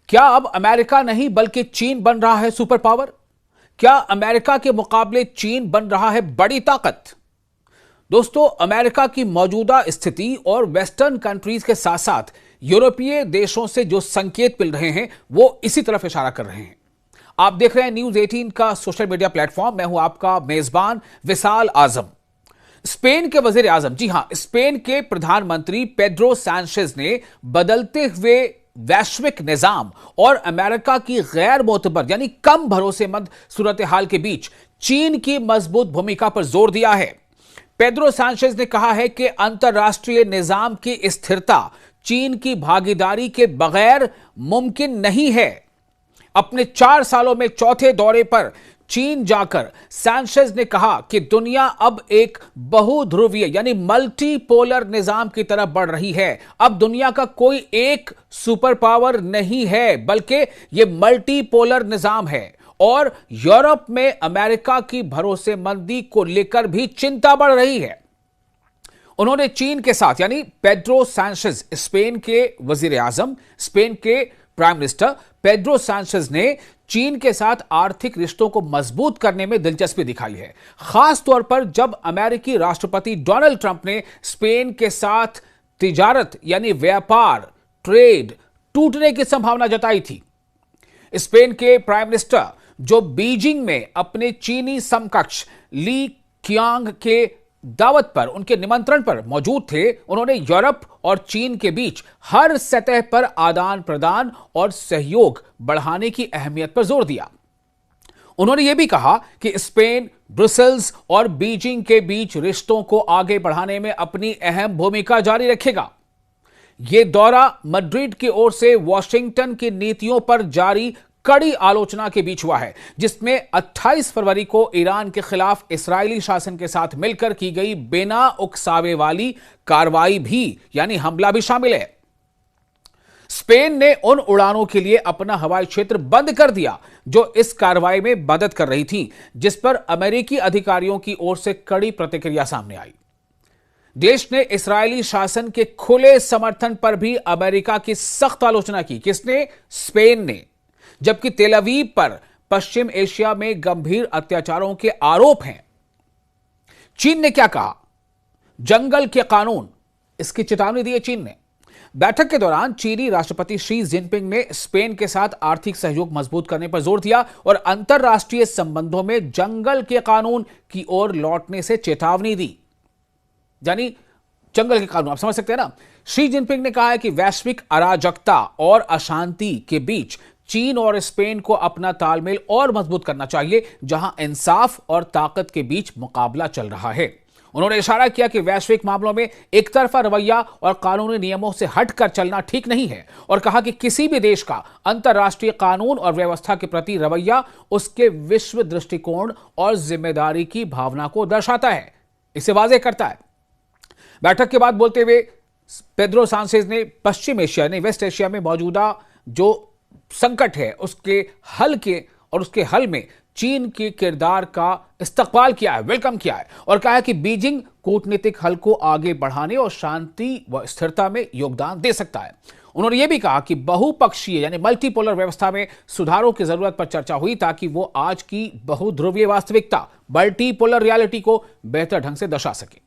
क्या अब अमेरिका नहीं बल्कि चीन बन रहा है सुपर पावर? क्या अमेरिका के मुकाबले चीन बन रहा है बड़ी ताकत? दोस्तों, अमेरिका की मौजूदा स्थिति और वेस्टर्न कंट्रीज के साथ साथ यूरोपीय देशों से जो संकेत मिल रहे हैं वो इसी तरफ इशारा कर रहे हैं। आप देख रहे हैं न्यूज 18 का सोशल मीडिया प्लेटफॉर्म। मैं हूं आपका मेजबान विशाल आजम। स्पेन के वजीर आजम, जी हां, स्पेन के प्रधानमंत्री पेड्रो सैंचेज ने बदलते हुए वैश्विक निजाम और अमेरिका की गैर मोतबर यानी कम भरोसेमंद सूरत हाल के बीच चीन की मजबूत भूमिका पर जोर दिया है। पेड्रो सैंचेज ने कहा है कि अंतरराष्ट्रीय निजाम की स्थिरता चीन की भागीदारी के बगैर मुमकिन नहीं है। अपने 4 सालों में चौथे दौरे पर चीन जाकर सैंचेज ने कहा कि दुनिया अब एक बहुध्रुवीय यानी मल्टीपोलर निजाम की तरफ बढ़ रही है। अब दुनिया का कोई एक सुपर पावर नहीं है बल्कि यह मल्टीपोलर निजाम है और यूरोप में अमेरिका की भरोसेमंदी को लेकर भी चिंता बढ़ रही है। उन्होंने चीन के साथ यानी पेड्रो सैंचेज, स्पेन के वजीर आजम, स्पेन के प्राइम मिनिस्टर पेड्रो सैंचेज ने चीन के साथ आर्थिक रिश्तों को मजबूत करने में दिलचस्पी दिखाई है, खास तौर पर जब अमेरिकी राष्ट्रपति डोनाल्ड ट्रंप ने स्पेन के साथ तिजारत यानी व्यापार, ट्रेड टूटने की संभावना जताई थी। स्पेन के प्राइम मिनिस्टर जो बीजिंग में अपने चीनी समकक्ष ली क्यांग के दावत पर, उनके निमंत्रण पर मौजूद थे, उन्होंने यूरोप और चीन के बीच हर सतह पर आदान प्रदान और सहयोग बढ़ाने की अहमियत पर जोर दिया। उन्होंने यह भी कहा कि स्पेन ब्रुसेल्स और बीजिंग के बीच रिश्तों को आगे बढ़ाने में अपनी अहम भूमिका जारी रखेगा। यह दौरा मैड्रिड की ओर से वॉशिंगटन की नीतियों पर जारी कड़ी आलोचना के बीच हुआ है, जिसमें 28 फरवरी को ईरान के खिलाफ इस्राएली शासन के साथ मिलकर की गई बिना उकसावे वाली कार्रवाई भी यानी हमला भी शामिल है। स्पेन ने उन उड़ानों के लिए अपना हवाई क्षेत्र बंद कर दिया जो इस कार्रवाई में मदद कर रही थी, जिस पर अमेरिकी अधिकारियों की ओर से कड़ी प्रतिक्रिया सामने आई। देश ने इस्राएली शासन के खुले समर्थन पर भी अमेरिका की सख्त आलोचना की। किसने? स्पेन ने। जबकि तेल अवीव पर पश्चिम एशिया में गंभीर अत्याचारों के आरोप हैं। चीन ने क्या कहा? जंगल के कानून, इसकी चेतावनी दी है चीन ने। बैठक के दौरान चीनी राष्ट्रपति शी जिनपिंग ने स्पेन के साथ आर्थिक सहयोग मजबूत करने पर जोर दिया और अंतरराष्ट्रीय संबंधों में जंगल के कानून की ओर लौटने से चेतावनी दी। यानी जंगल के कानून, आप समझ सकते हैं ना। शी जिनपिंग ने कहा है कि वैश्विक अराजकता और अशांति के बीच चीन और स्पेन को अपना तालमेल और मजबूत करना चाहिए, जहां इंसाफ और ताकत के बीच मुकाबला चल रहा है। उन्होंने इशारा किया कि वैश्विक मामलों में एक तरफा रवैया और कानूनी नियमों से हटकर चलना ठीक नहीं है और कहा कि किसी भी देश का अंतर्राष्ट्रीय कानून और व्यवस्था के प्रति रवैया उसके विश्व दृष्टिकोण और जिम्मेदारी की भावना को दर्शाता है, इसे वाज़ेह करता है। बैठक के बाद बोलते हुए पेड्रो सैंचेज ने पश्चिम एशिया यानी वेस्ट एशिया में मौजूदा जो संकट है उसके हल में चीन के किरदार का इस्तकबाल किया है, वेलकम किया है और कहा है कि बीजिंग कूटनीतिक हल को आगे बढ़ाने और शांति व स्थिरता में योगदान दे सकता है। उन्होंने यह भी कहा कि बहुपक्षीय यानी मल्टीपोलर व्यवस्था में सुधारों की जरूरत पर चर्चा हुई ताकि वो आज की बहुध्रुवीय वास्तविकता, मल्टीपोलर रियलिटी को बेहतर ढंग से दर्शा सके।